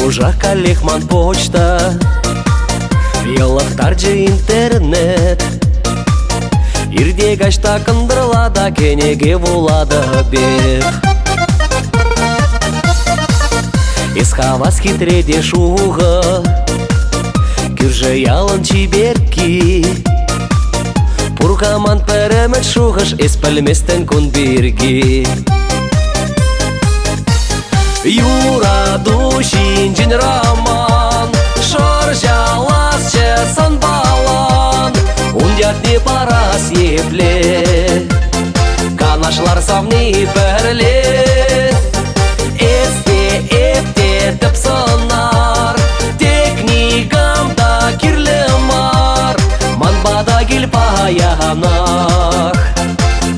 Ужа калехман почта, Яллахтарджы интернет. Ирде гашта кындырлада, кенеге вулада беп. Исхавас хитреде шуға, Күржі ялын чиберки. Пуркаман пәрәмет шуғыш, Эспәлместен күн бірге. Юраду шинжин роман, Шоржалас чесан балан, Ундятни парас епле, Канашлар савни бәрле. Эсте эпте тіп сынар, Техникамда кирлі мар, Манбада кел паянақ,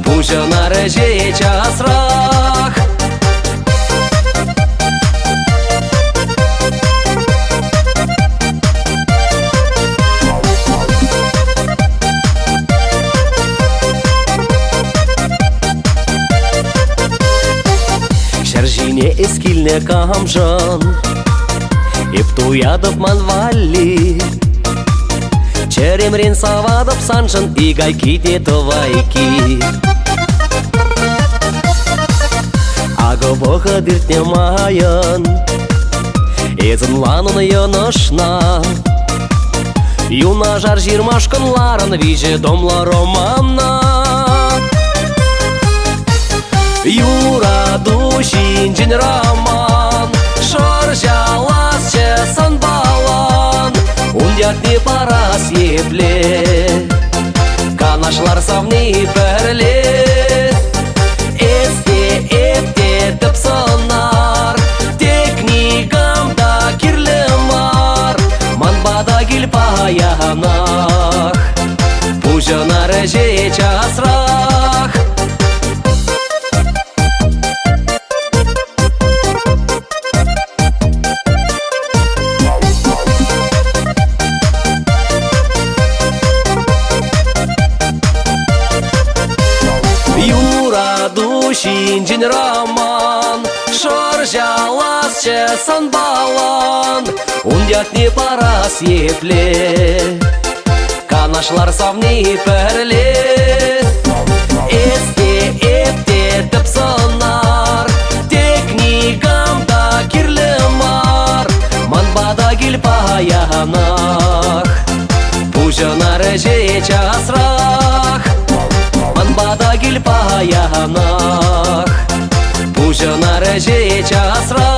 Пужынары же часрақ. Шаржине эскилне камжан, Эптуядып манвали, Черемрен савадып санжын, Игай киде тывайки. Агывығы диртне майын, Эзінланын йынышна, Юна жар жирмашкынларын, Виже домла романна. Юраду шинжин роман, Шоржалас чесан балан, Ундятни парас епле, Канашлар савни бәрле. Эсте эпте тіп сынар, Техникамда кирлі мар, Манбада кел паянақ, Пужынары же часрақ. Юраду шинжин роман, Шоржалас чесан балан, Ундятни парас епле, Канашлар савни пәрле. Эсте эпте тіп сынар, Техникамда кирлі мар, Манбада кел паянақ, Пужынары же часрақ. Манбада кел паянақ, Пужынары же часрақ.